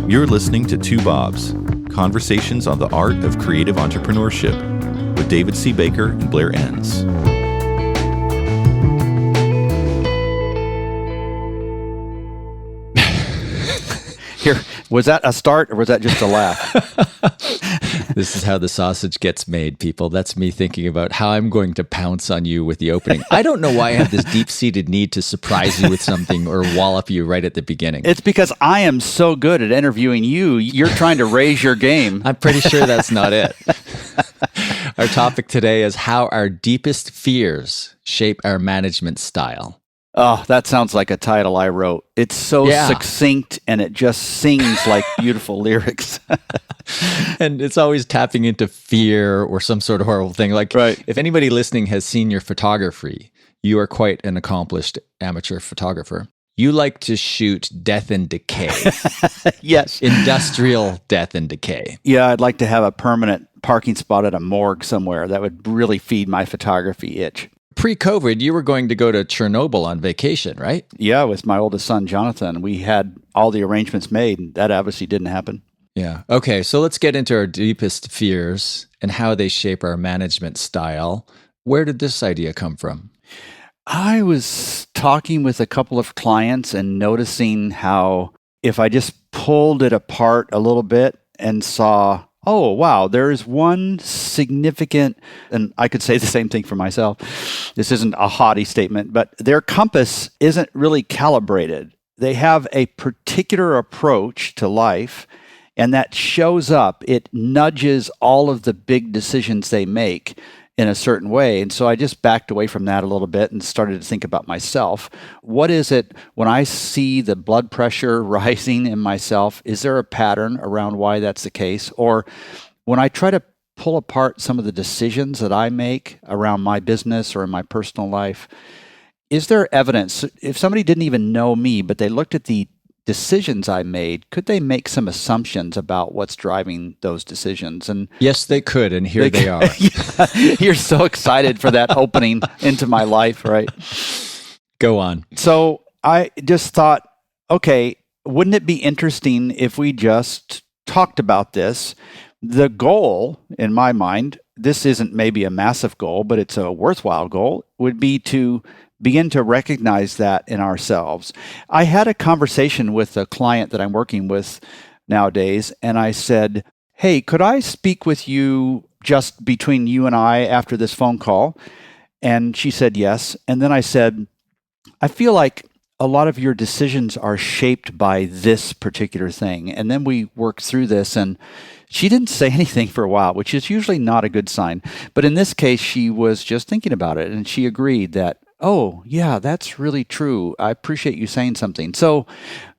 You're listening to Two Bobs, conversations on the art of creative entrepreneurship with David C. Baker and Blair Enns. Here, was that a start or was that just a laugh? This is how the sausage gets made, people. That's me thinking about how I'm going to pounce on you with the opening. I don't know why I have this deep-seated need to surprise you with something or wallop you right at the beginning. It's because I am so good at interviewing you. You're trying to raise your game. I'm pretty sure that's not it. Our topic today is how our deepest fears shape our management style. Oh, that sounds like a title I wrote. It's so succinct and it just sings like beautiful lyrics. And it's always tapping into fear or some sort of horrible thing. Like, right. If anybody listening has seen your photography, you are quite an accomplished amateur photographer. You like to shoot death and decay. Yes. Industrial death and decay. Yeah, I'd like to have a permanent parking spot at a morgue somewhere. That would really feed my photography itch. Pre-COVID, you were going to go to Chernobyl on vacation, right? Yeah, with my oldest son, Jonathan. We had all the arrangements made, and that obviously didn't happen. Yeah. Okay, so let's get into our deepest fears and how they shape our management style. Where did this idea come from? I was talking with a couple of clients and noticing how if I just pulled it apart a little bit and saw, oh, wow, there is one significant, and I could say the same thing for myself. This isn't a haughty statement, but their compass isn't really calibrated. They have a particular approach to life, and that shows up. It nudges all of the big decisions they make in a certain way. And so I just backed away from that a little bit and started to think about myself. What is it when I see the blood pressure rising in myself? Is there a pattern around why that's the case? Or when I try to pull apart some of the decisions that I make around my business or in my personal life, is there evidence? If somebody didn't even know me, but they looked at the decisions I made, could they make some assumptions about what's driving those decisions? And yes, they could, and here they are. Yeah, you're so excited for that opening into my life, right? Go on. So I just thought, okay, wouldn't it be interesting if we just talked about this? The goal, in my mind, this isn't maybe a massive goal, but it's a worthwhile goal, would be to begin to recognize that in ourselves. I had a conversation with a client that I'm working with nowadays, and I said, hey, could I speak with you just between you and I after this phone call? And she said yes. And then I said, I feel like a lot of your decisions are shaped by this particular thing. And then we worked through this, and she didn't say anything for a while, which is usually not a good sign. But in this case, she was just thinking about it, and she agreed that, oh, yeah, that's really true. I appreciate you saying something. So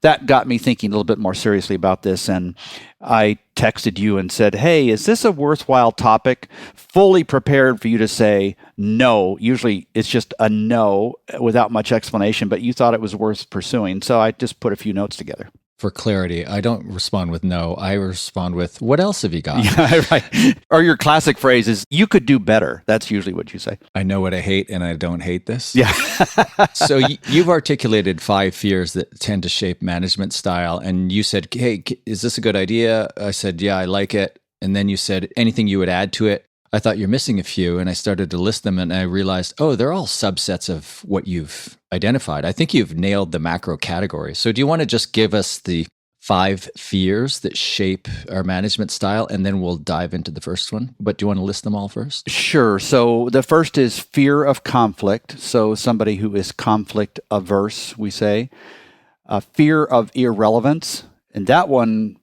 that got me thinking a little bit more seriously about this. And I texted you and said, hey, is this a worthwhile topic? Fully prepared for you to say no. Usually it's just a no without much explanation, but you thought it was worth pursuing. So I just put a few notes together. For clarity, I don't respond with no. I respond with, what else have you got? Yeah, right. Or your classic phrase is, you could do better. That's usually what you say. I know what I hate and I don't hate this. Yeah. So you've articulated 5 fears that tend to shape management style. And you said, hey, is this a good idea? I said, yeah, I like it. And then you said, anything you would add to it? I thought you're missing a few, and I started to list them, and I realized, oh, they're all subsets of what you've identified. I think you've nailed the macro category. So do you want to just give us the 5 fears that shape our management style, and then we'll dive into the first one? But do you want to list them all first? Sure. So the first is fear of conflict. So somebody who is conflict averse, we say. Fear of irrelevance. And that one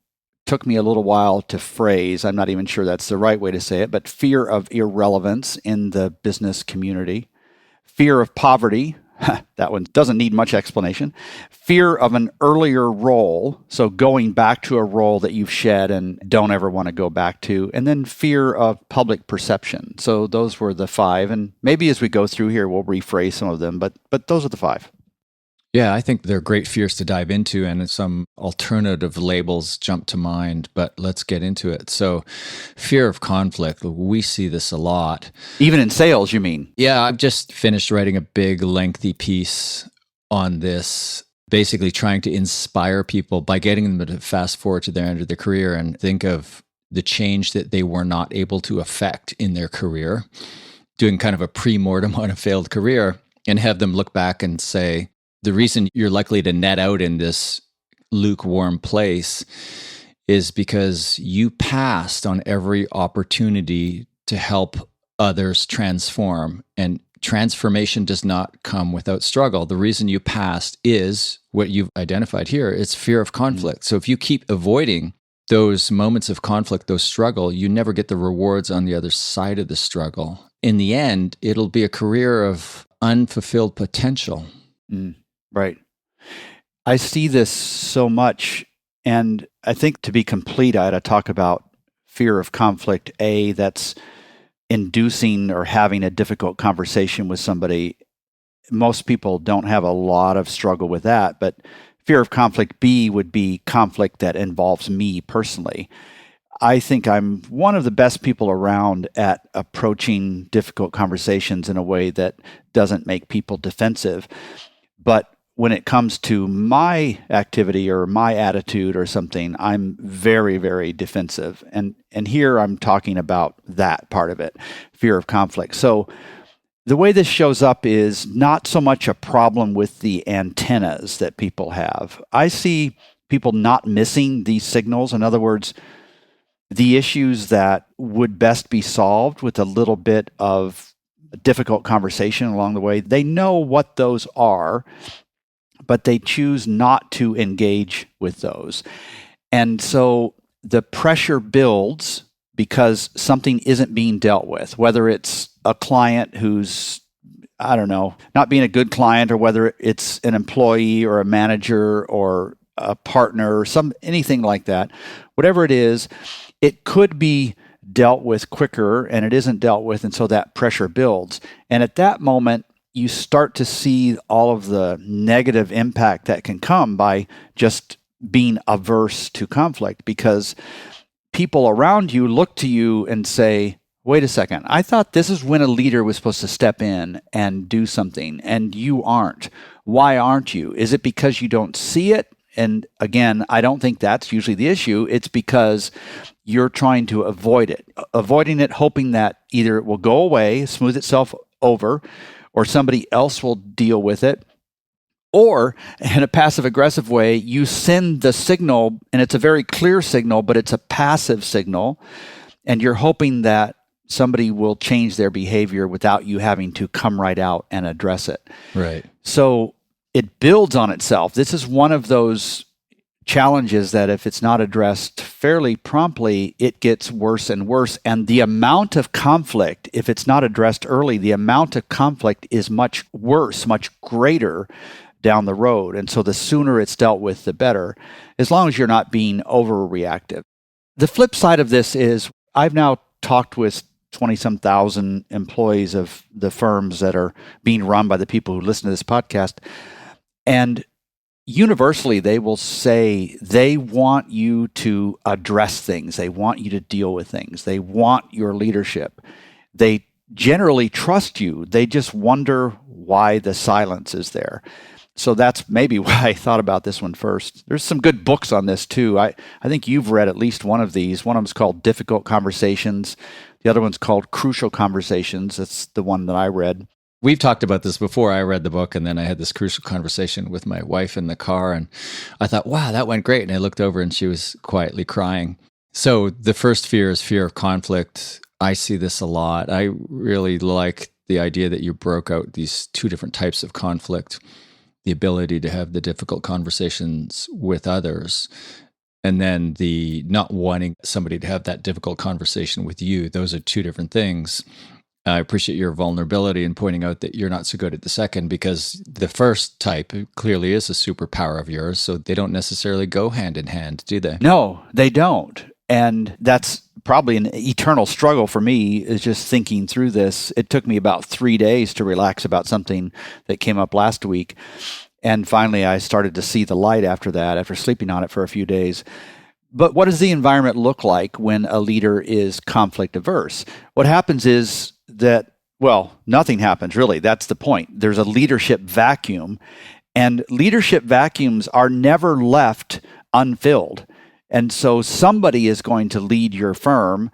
took me a little while to phrase. I'm not even sure that's the right way to say it, but fear of irrelevance in the business community. Fear of poverty. That one doesn't need much explanation. Fear of an earlier role, so going back to a role that you've shed and don't ever want to go back to. And then fear of public perception. So those were the 5. And maybe as we go through here, we'll rephrase some of them, but those are the 5. Yeah, I think they're great fears to dive into, and some alternative labels jump to mind, but let's get into it. So, fear of conflict, we see this a lot. Even in sales, you mean? Yeah, I've just finished writing a big, lengthy piece on this. basically trying to inspire people by getting them to fast forward to their end of their career and think of the change that they were not able to affect in their career, doing kind of a pre-mortem on a failed career, and have them look back and say, the reason you're likely to net out in this lukewarm place is because you passed on every opportunity to help others transform. And transformation does not come without struggle. The reason you passed is what you've identified here. It's fear of conflict. So if you keep avoiding those moments of conflict, those struggle, you never get the rewards on the other side of the struggle. In the end, it'll be a career of unfulfilled potential. Right. I see this so much. And I think to be complete, I had to talk about fear of conflict. That's inducing or having a difficult conversation with somebody. Most people don't have a lot of struggle with that, but fear of conflict B would be conflict that involves me personally. I think I'm one of the best people around at approaching difficult conversations in a way that doesn't make people defensive. But when it comes to my activity or my attitude or something, I'm very, very defensive. And here I'm talking about that part of it, fear of conflict. So the way this shows up is not so much a problem with the antennas that people have. I see people not missing these signals. In other words, the issues that would best be solved with a little bit of a difficult conversation along the way, they know what those are, but they choose not to engage with those. And so the pressure builds because something isn't being dealt with, whether it's a client who's, I don't know, not being a good client, or whether it's an employee or a manager or a partner or anything like that. Whatever it is, it could be dealt with quicker, and it isn't dealt with, and so that pressure builds. And at that moment, you start to see all of the negative impact that can come by just being averse to conflict, because people around you look to you and say, wait a second, I thought this is when a leader was supposed to step in and do something, and you aren't. Why aren't you? Is it because you don't see it? And again, I don't think that's usually the issue. It's because you're trying to avoid it, hoping that either it will go away, smooth itself over, or somebody else will deal with it. Or in a passive-aggressive way, you send the signal, and it's a very clear signal, but it's a passive signal, and you're hoping that somebody will change their behavior without you having to come right out and address it. Right. So it builds on itself. This is one of those challenges that if it's not addressed fairly promptly, it gets worse and worse. And the amount of conflict, if it's not addressed early, the amount of conflict is much worse, much greater down the road. And so the sooner it's dealt with, the better, as long as you're not being overreactive. The flip side of this is I've now talked with 20-some thousand employees of the firms that are being run by the people who listen to this podcast. And universally, they will say they want you to address things. They want you to deal with things. They want your leadership. They generally trust you. They just wonder why the silence is there. So that's maybe why I thought about this one first. There's some good books on this too. I think you've read at least one of these. One of them's called Difficult Conversations. The other one's called Crucial Conversations. That's the one that I read. We've talked about this before. I read the book, and then I had this crucial conversation with my wife in the car, and I thought, wow, that went great. And I looked over, and she was quietly crying. So the first fear is fear of conflict. I see this a lot. I really like the idea that you broke out these two different types of conflict, the ability to have the difficult conversations with others, and then the not wanting somebody to have that difficult conversation with you. Those are two different things. I appreciate your vulnerability in pointing out that you're not so good at the second, because the first type clearly is a superpower of yours, so they don't necessarily go hand in hand, do they? No, they don't. And that's probably an eternal struggle for me, is just thinking through this. It took me about 3 days to relax about something that came up last week. And finally, I started to see the light after that, after sleeping on it for a few days. But what does the environment look like when a leader is conflict averse? What happens is that, well, nothing happens really. That's the point. There's a leadership vacuum. And leadership vacuums are never left unfilled. And so somebody is going to lead your firm,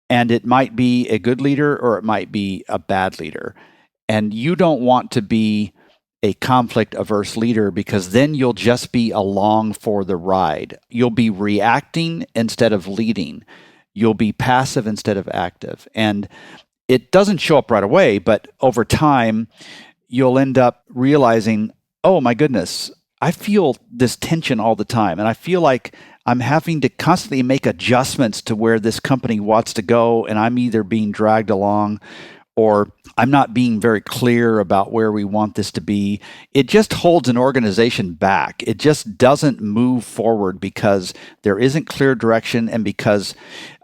and it might be a good leader or it might be a bad leader. And you don't want to be a conflict-averse leader, because then you'll just be along for the ride. You'll be reacting instead of leading. You'll be passive instead of active. And it doesn't show up right away, but over time, you'll end up realizing, oh my goodness, I feel this tension all the time. And I feel like I'm having to constantly make adjustments to where this company wants to go, and I'm either being dragged along or I'm not being very clear about where we want this to be. It just holds an organization back. It just doesn't move forward because there isn't clear direction, and because,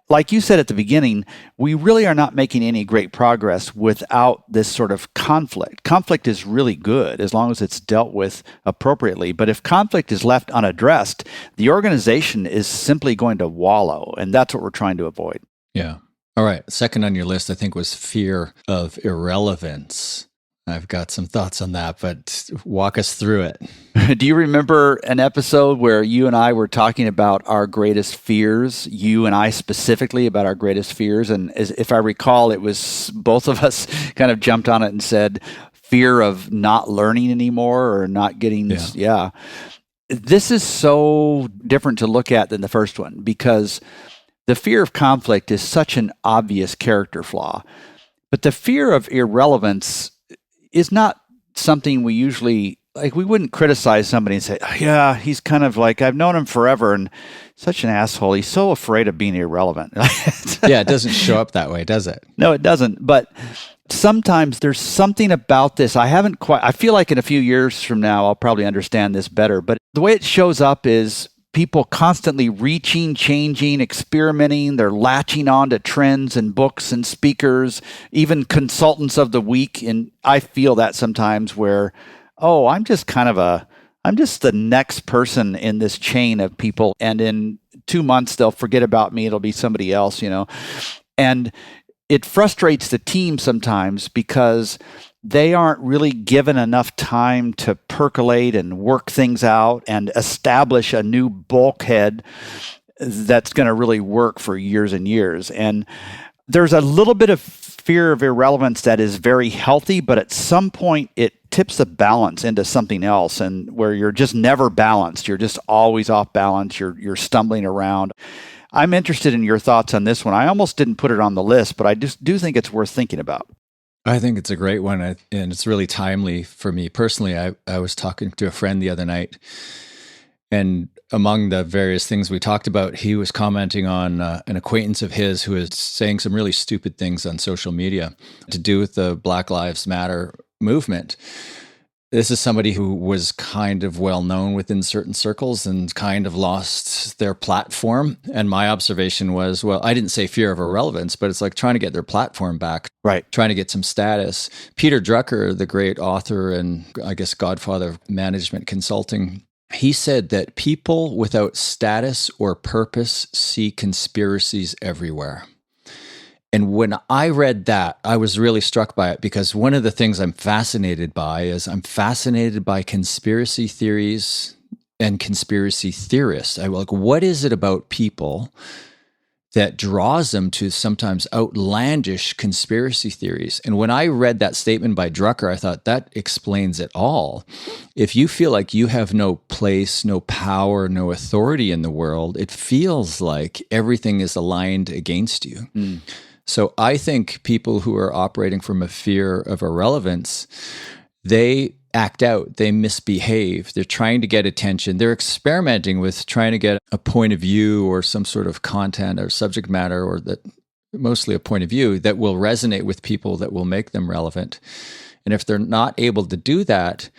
like you said at the beginning, we really are not making any great progress without this sort of conflict. Conflict is really good as long as it's dealt with appropriately. But if conflict is left unaddressed, the organization is simply going to wallow, and that's what we're trying to avoid. Yeah. All right. Second on your list, I think, was fear of irrelevance. I've got some thoughts on that, but walk us through it. Do you remember an episode where you and I were talking about our greatest fears, you and I specifically about our greatest fears? And if I recall, it was both of us kind of jumped on it and said fear of not learning anymore or not getting, yeah. This is so different to look at than the first one, because the fear of conflict is such an obvious character flaw. But the fear of irrelevance is not something we usually, like, we wouldn't criticize somebody and say, oh, yeah, he's kind of like, I've known him forever and such an asshole. He's so afraid of being irrelevant. Yeah, it doesn't show up that way, does it? No, it doesn't. But sometimes there's something about this. I feel like in a few years from now, I'll probably understand this better. But the way it shows up is people constantly reaching, changing, experimenting. They're latching on to trends and books and speakers, even consultants of the week. And I feel that sometimes where, oh, I'm just the next person in this chain of people. And in 2 months, they'll forget about me. It'll be somebody else, And it frustrates the team sometimes because they aren't really given enough time to percolate and work things out and establish a new bulkhead that's going to really work for years and years. And there's a little bit of fear of irrelevance that is very healthy, but at some point it tips the balance into something else, and where you're just never balanced. You're just always off balance. You're stumbling around. I'm interested in your thoughts on this one. I almost didn't put it on the list, but I just do think it's worth thinking about. I think it's a great one, and it's really timely for me personally. I was talking to a friend the other night, and among the various things we talked about, he was commenting on an acquaintance of his who is saying some really stupid things on social media to do with the Black Lives Matter movement. This is somebody who was kind of well known within certain circles and kind of lost their platform. And my observation was, well, I didn't say fear of irrelevance, but it's like trying to get their platform back, right? Trying to get some status. Peter Drucker, the great author and I guess godfather of management consulting, he said that people without status or purpose see conspiracies everywhere. And when I read that, I was really struck by it, because one of the things I'm fascinated by is I'm fascinated by conspiracy theories and conspiracy theorists. I like, what is it about people that draws them to sometimes outlandish conspiracy theories? And when I read that statement by Drucker, I thought that explains it all. If you feel like you have no place, no power, no authority in the world, it feels like everything is aligned against you. Mm. So I think people who are operating from a fear of irrelevance, they act out, they misbehave, they're trying to get attention, they're experimenting with trying to get a point of view or some sort of content or subject matter, or that mostly a point of view that will resonate with people, that will make them relevant. And if they're not able to do that,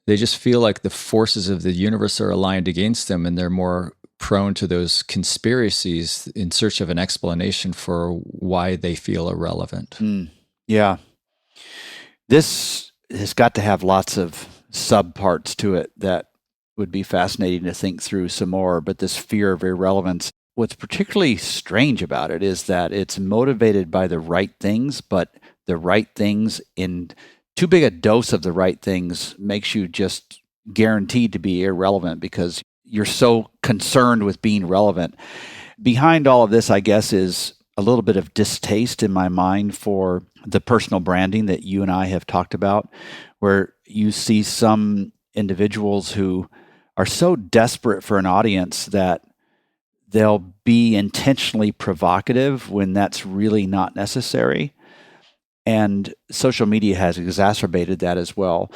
they just feel like the forces of the universe are aligned against them, and they're more prone to those conspiracies in search of an explanation for why they feel irrelevant. Yeah. This has got to have lots of subparts to it that would be fascinating to think through some more. But this fear of irrelevance, what's particularly strange about it is that it's motivated by the right things, but the right things in too big a dose of the right things makes you just guaranteed to be irrelevant because you're so concerned with being relevant. Behind all of this, I guess, is a little bit of distaste in my mind for the personal branding that you and I have talked about, where you see some individuals who are so desperate for an audience that they'll be intentionally provocative when that's really not necessary. And social media has exacerbated that as well.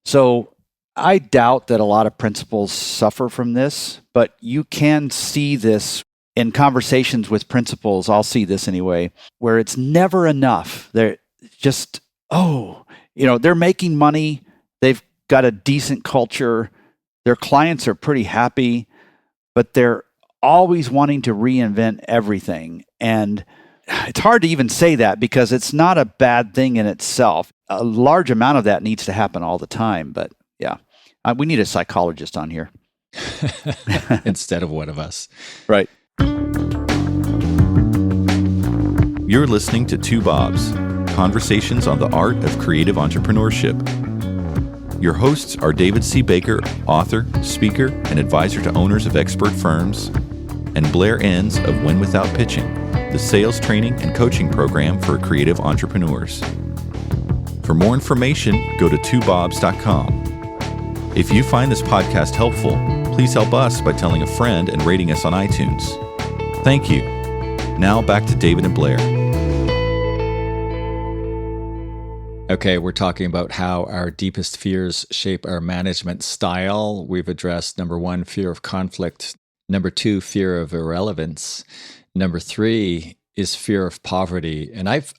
So I doubt that a lot of principals suffer from this, but you can see this in conversations with principals. I'll see this anyway, where it's never enough. They're just, they're making money. They've got a decent culture. Their clients are pretty happy, but they're always wanting to reinvent everything. And it's hard to even say that because it's not a bad thing in itself. A large amount of that needs to happen all the time. But yeah, we need a psychologist on here. Instead of one of us. Right. You're listening to Two Bobs, conversations on the art of creative entrepreneurship. Your hosts are David C. Baker, author, speaker, and advisor to owners of expert firms, and Blair Enns of Win Without Pitching, the sales training and coaching program for creative entrepreneurs. For more information, go to twobobs.com. If you find this podcast helpful, please help us by telling a friend and rating us on iTunes. Thank you. Now back to David and Blair. Okay, we're talking about how our deepest fears shape our management style. We've addressed number 1, fear of conflict. Number 2, fear of irrelevance. Number 3 is fear of poverty. And I've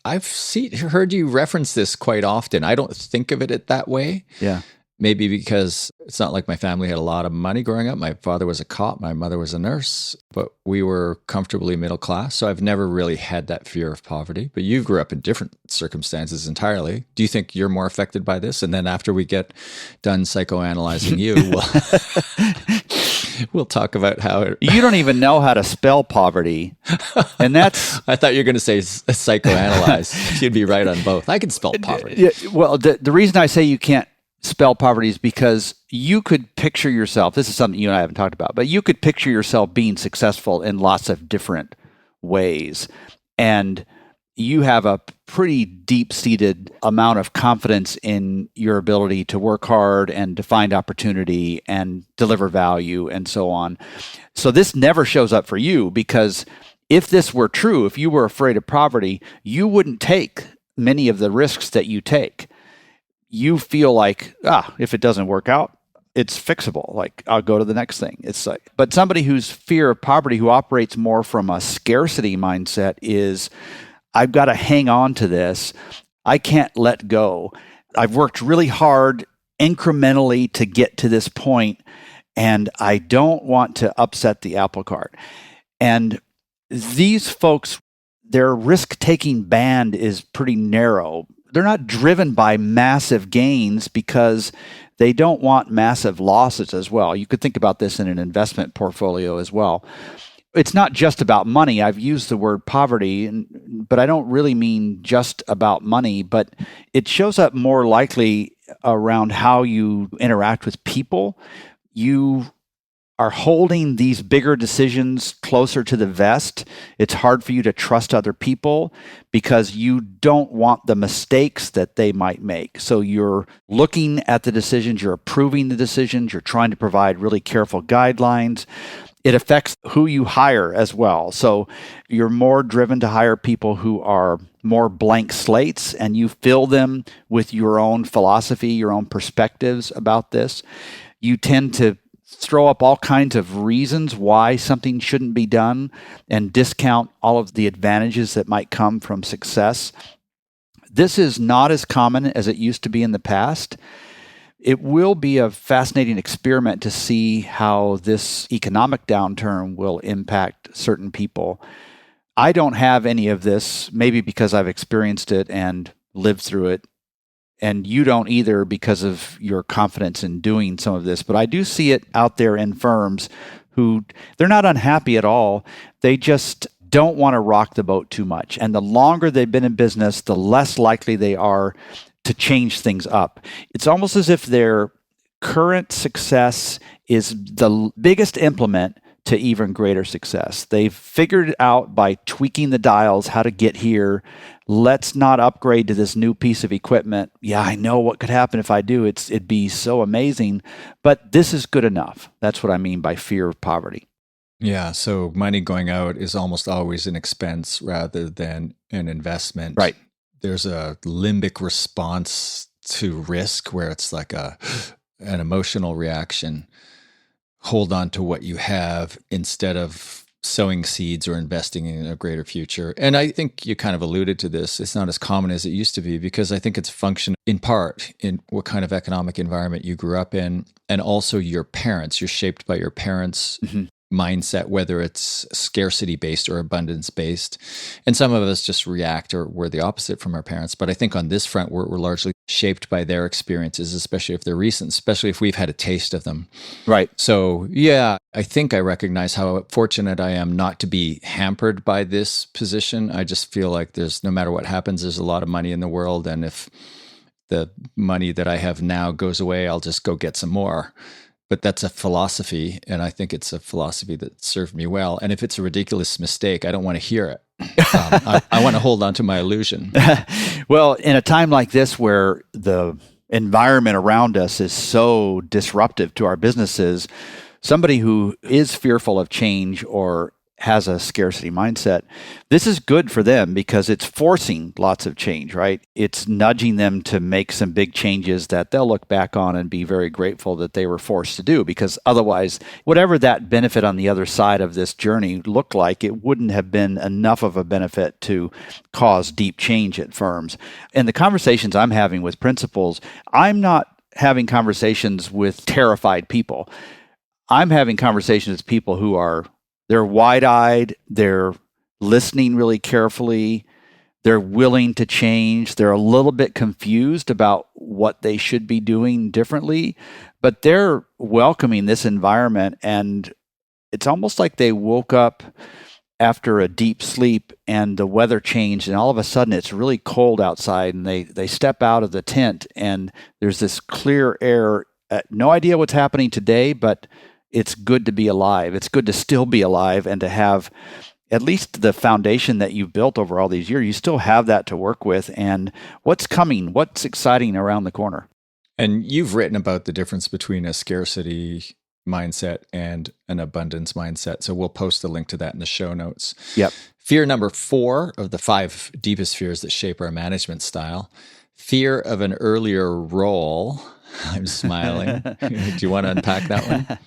heard you reference this quite often. I don't think of it that way. Yeah. Maybe because it's not like my family had a lot of money growing up. My father was a cop, my mother was a nurse, but we were comfortably middle class. So I've never really had that fear of poverty. But you grew up in different circumstances entirely. Do you think you're more affected by this? And then after we get done psychoanalyzing you, we'll talk about how You don't even know how to spell poverty. And that's... I thought you were going to say psychoanalyze. You'd be right on both. I can spell poverty. Yeah, well, the reason I say you can't spell poverty is because you could picture yourself, this is something you and I haven't talked about, but you could picture yourself being successful in lots of different ways. And you have a pretty deep-seated amount of confidence in your ability to work hard and to find opportunity and deliver value and so on. So this never shows up for you because if this were true, if you were afraid of poverty, you wouldn't take many of the risks that you take. You feel like, if it doesn't work out, it's fixable. Like, I'll go to the next thing. It's like, but somebody who's fear of poverty, who operates more from a scarcity mindset, is, I've got to hang on to this. I can't let go. I've worked really hard incrementally to get to this point, and I don't want to upset the apple cart. And these folks, their risk-taking band is pretty narrow. They're not driven by massive gains because they don't want massive losses as well. You could think about this in an investment portfolio as well. It's not just about money. I've used the word poverty, but I don't really mean just about money, but it shows up more likely around how you interact with people. You are holding these bigger decisions closer to the vest. It's hard for you to trust other people because you don't want the mistakes that they might make. So you're looking at the decisions, you're approving the decisions, you're trying to provide really careful guidelines. It affects who you hire as well. So you're more driven to hire people who are more blank slates, and you fill them with your own philosophy, your own perspectives about this. You tend to throw up all kinds of reasons why something shouldn't be done and discount all of the advantages that might come from success. This is not as common as it used to be in the past. It will be a fascinating experiment to see how this economic downturn will impact certain people. I don't have any of this, maybe because I've experienced it and lived through it. And you don't either because of your confidence in doing some of this. But I do see it out there in firms who, they're not unhappy at all. They just don't want to rock the boat too much. And the longer they've been in business, the less likely they are to change things up. It's almost as if they're current success is the biggest implement to even greater success. They've figured out by tweaking the dials how to get here. Let's not upgrade to this new piece of equipment. Yeah, I know what could happen if I do. It'd be so amazing, but this is good enough. That's what I mean by fear of poverty. Yeah, so money going out is almost always an expense rather than an investment. Right. There's a limbic response to risk where it's like an emotional reaction. Hold on to what you have instead of sowing seeds or investing in a greater future. And I think you kind of alluded to this. It's not as common as it used to be because I think it's function in part in what kind of economic environment you grew up in and also your parents. You're shaped by your parents' mindset, whether it's scarcity-based or abundance-based. And some of us just react or we're the opposite from our parents. But I think on this front, we're largely shaped by their experiences, especially if they're recent, especially if we've had a taste of them. Right. So, yeah, I think I recognize how fortunate I am not to be hampered by this position. I just feel like no matter what happens, there's a lot of money in the world. And if the money that I have now goes away, I'll just go get some more. But that's a philosophy, and I think it's a philosophy that served me well. And if it's a ridiculous mistake, I don't want to hear it. I want to hold on to my illusion. Well, in a time like this where the environment around us is so disruptive to our businesses, somebody who is fearful of change or has a scarcity mindset, this is good for them because it's forcing lots of change, right? It's nudging them to make some big changes that they'll look back on and be very grateful that they were forced to do, because otherwise, whatever that benefit on the other side of this journey looked like, it wouldn't have been enough of a benefit to cause deep change at firms. And the conversations I'm having with principals, I'm not having conversations with terrified people. I'm having conversations with people who they're wide-eyed, they're listening really carefully, they're willing to change, they're a little bit confused about what they should be doing differently, but they're welcoming this environment, and it's almost like they woke up after a deep sleep and the weather changed and all of a sudden it's really cold outside and they step out of the tent and there's this clear air. No idea what's happening today, but it's good to be alive. It's good to still be alive and to have at least the foundation that you've built over all these years. You still have that to work with. And what's coming? What's exciting around the corner? And you've written about the difference between a scarcity mindset and an abundance mindset. So we'll post the link to that in the show notes. Yep. Fear number 4 of the 5 deepest fears that shape our management style: fear of an earlier role. I'm smiling. Do you want to unpack that one?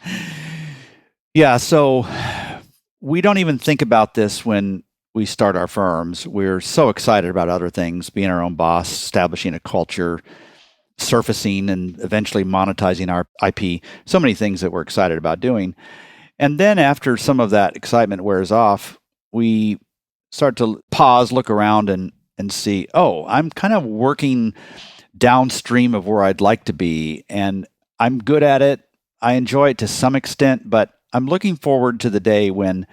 Yeah, so we don't even think about this when we start our firms. We're so excited about other things, being our own boss, establishing a culture, surfacing and eventually monetizing our IP, so many things that we're excited about doing. And then after some of that excitement wears off, we start to pause, look around and see, oh, I'm kind of working downstream of where I'd like to be, and I'm good at it. I enjoy it to some extent, but I'm looking forward to the day when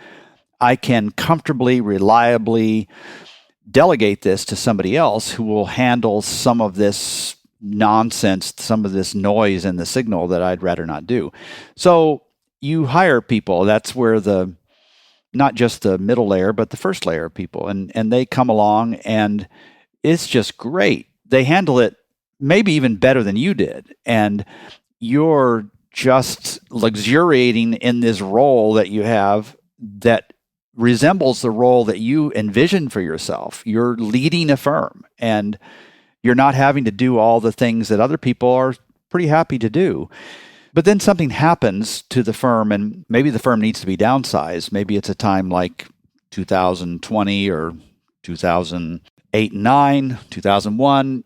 I can comfortably, reliably delegate this to somebody else who will handle some of this nonsense, some of this noise in the signal that I'd rather not do. So you hire people. That's where not just the middle layer, but the first layer of people, and they come along, and it's just great. They handle it maybe even better than you did. And you're just luxuriating in this role that you have that resembles the role that you envisioned for yourself. You're leading a firm and you're not having to do all the things that other people are pretty happy to do. But then something happens to the firm and maybe the firm needs to be downsized. Maybe it's a time like 2020 or 2008 and 9, 2001.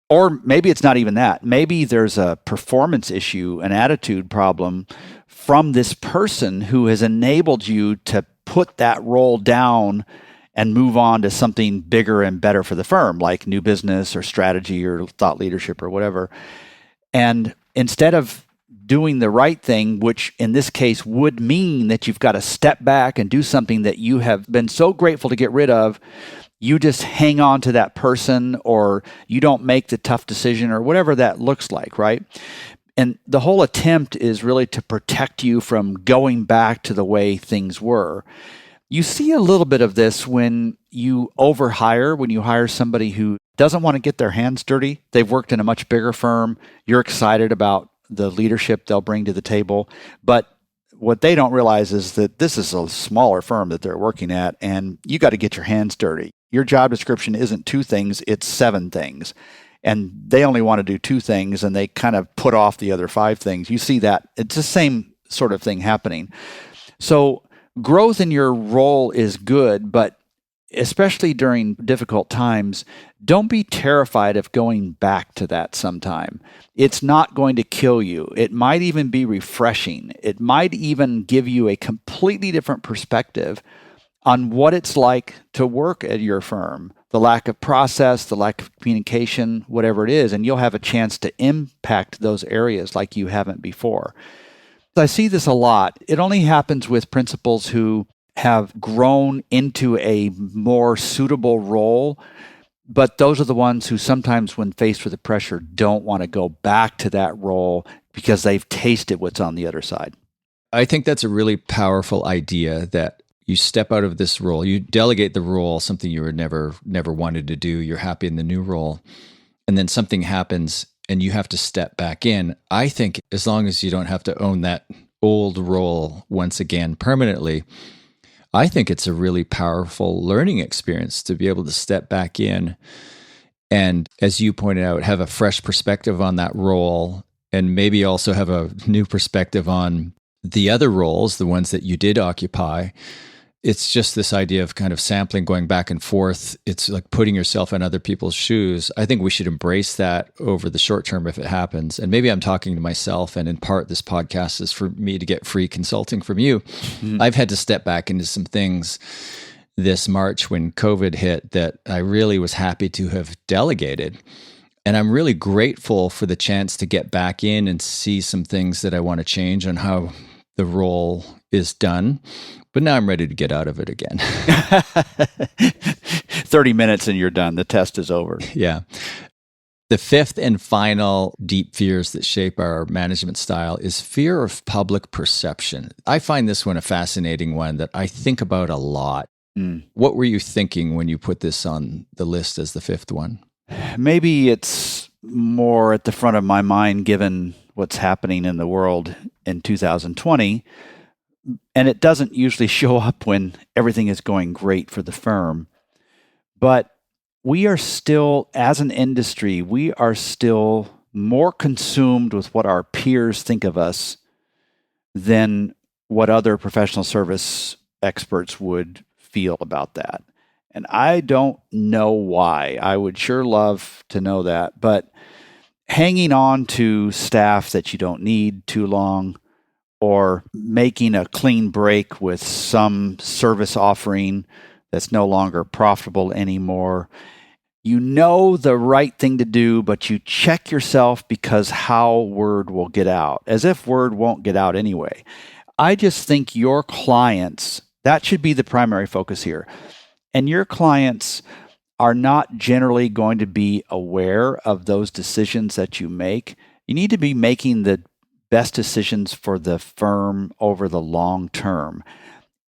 Or maybe it's not even that. Maybe there's a performance issue, an attitude problem from this person who has enabled you to put that role down and move on to something bigger and better for the firm, like new business or strategy or thought leadership or whatever. And instead of doing the right thing, which in this case would mean that you've got to step back and do something that you have been so grateful to get rid of, you just hang on to that person, or you don't make the tough decision, or whatever that looks like, right? And the whole attempt is really to protect you from going back to the way things were. You see a little bit of this when you overhire, when you hire somebody who doesn't want to get their hands dirty. They've worked in a much bigger firm. You're excited about the leadership they'll bring to the table. But what they don't realize is that this is a smaller firm that they're working at, and you got to get your hands dirty. Your job description isn't 2 things, it's 7 things. And they only want to do 2 things, and they kind of put off the other 5 things. You see that. It's the same sort of thing happening. So growth in your role is good, but especially during difficult times, don't be terrified of going back to that sometime. It's not going to kill you. It might even be refreshing. It might even give you a completely different perspective on what it's like to work at your firm, the lack of process, the lack of communication, whatever it is, and you'll have a chance to impact those areas like you haven't before. I see this a lot. It only happens with principals who have grown into a more suitable role, but those are the ones who sometimes, when faced with the pressure, don't want to go back to that role because they've tasted what's on the other side. I think that's a really powerful idea, that you step out of this role, you delegate the role, something you were never wanted to do, you're happy in the new role, and then something happens and you have to step back in. I think as long as you don't have to own that old role once again permanently, I think it's a really powerful learning experience to be able to step back in and, as you pointed out, have a fresh perspective on that role, and maybe also have a new perspective on the other roles, the ones that you did occupy. It's just this idea of kind of sampling, going back and forth. It's like putting yourself in other people's shoes. I think we should embrace that over the short term if it happens. And maybe I'm talking to myself, and in part this podcast is for me to get free consulting from you. I've had to step back into some things this March when COVID hit that I really was happy to have delegated. And I'm really grateful for the chance to get back in and see some things that I want to change on how the role is done. But now I'm ready to get out of it again. 30 minutes and you're done. The test is over. Yeah. The 5th and final deep fears that shape our management style is fear of public perception. I find this one a fascinating one that I think about a lot. What were you thinking when you put this on the list as the 5th one? Maybe it's more at the front of my mind given what's happening in the world in 2020. And it doesn't usually show up when everything is going great for the firm. But we are still, as an industry, we are still more consumed with what our peers think of us than what other professional service experts would feel about that. And I don't know why. I would sure love to know that. But hanging on to staff that you don't need too long, or making a clean break with some service offering that's no longer profitable anymore. You know the right thing to do, but you check yourself because how word will get out, as if word won't get out anyway. I just think your clients, that should be the primary focus here. And your clients are not generally going to be aware of those decisions that you make. You need to be making the best decisions for the firm over the long term.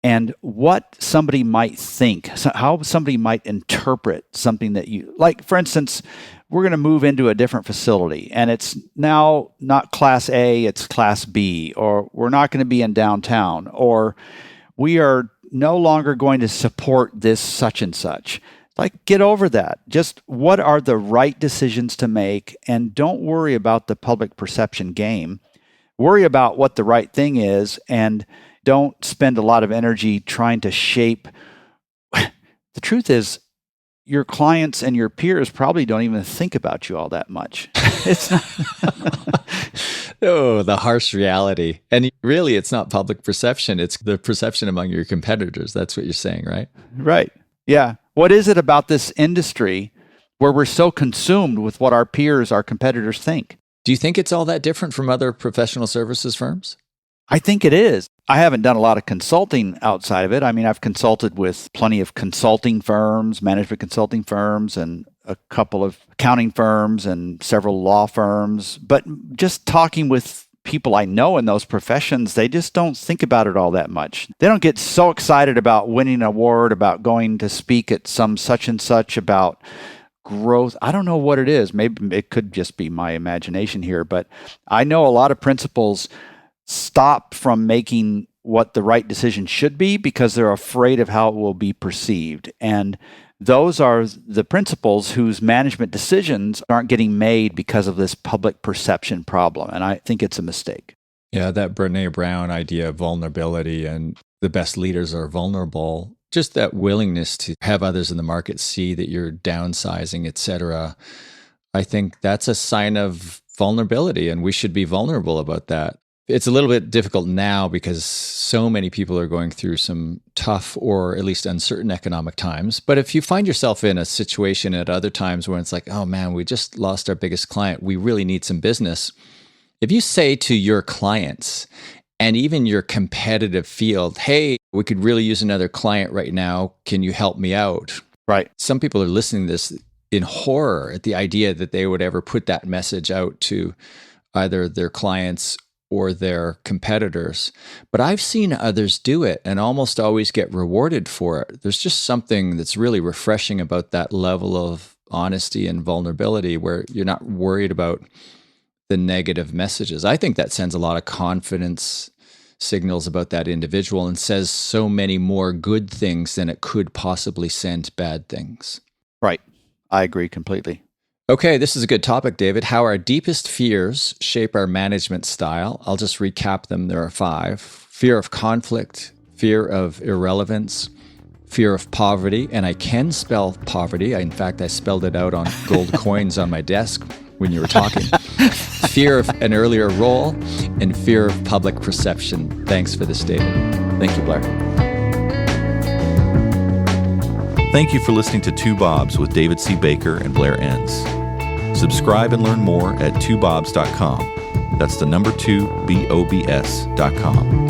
And what somebody might think, how somebody might interpret something that you, like for instance, we're going to move into a different facility and it's now not class A, it's class B, or we're not going to be in downtown, or we are no longer going to support this such and such. Like, get over that. Just what are the right decisions to make, and don't worry about the public perception game. Worry about what the right thing is, and don't spend a lot of energy trying to shape. The truth is, your clients and your peers probably don't even think about you all that much. It's not. Oh, the harsh reality. And really, it's not public perception. It's the perception among your competitors. That's what you're saying, right? Right. Yeah. What is it about this industry where we're so consumed with what our peers, our competitors think? Do you think it's all that different from other professional services firms? I think it is. I haven't done a lot of consulting outside of it. I mean, I've consulted with plenty of consulting firms, management consulting firms, and a couple of accounting firms and several law firms, but just talking with people I know in those professions, they just don't think about it all that much. They don't get so excited about winning an award, about going to speak at some such and such, about growth. I don't know what it is. Maybe it could just be my imagination here, but I know a lot of principals stop from making what the right decision should be because they're afraid of how it will be perceived. And those are the principals whose management decisions aren't getting made because of this public perception problem. And I think it's a mistake. Yeah, that Brené Brown idea of vulnerability and the best leaders are vulnerable. Just that willingness to have others in the market see that you're downsizing, et cetera. I think that's a sign of vulnerability, and we should be vulnerable about that. It's a little bit difficult now because so many people are going through some tough or at least uncertain economic times. But if you find yourself in a situation at other times where it's like, oh man, we just lost our biggest client, we really need some business. If you say to your clients and even your competitive field, hey, we could really use another client right now, can you help me out? Right. Some people are listening to this in horror at the idea that they would ever put that message out to either their clients or their competitors. But I've seen others do it and almost always get rewarded for it. There's just something that's really refreshing about that level of honesty and vulnerability where you're not worried about the negative messages. I think that sends a lot of confidence signals about that individual and says so many more good things than it could possibly send bad things. Right. I agree completely. Okay, this is a good topic, David. How our deepest fears shape our management style. I'll just recap them. There are 5. Fear of conflict, fear of irrelevance, fear of poverty, and I can spell poverty. In fact, I spelled it out on gold coins on my desk when you were talking. Fear of an earlier role, and fear of public perception. Thanks for this, David. Thank you, Blair. Thank you for listening to Two Bobs with David C. Baker and Blair Enns. Subscribe and learn more at twobobs.com. That's the number 2, BOBS.com.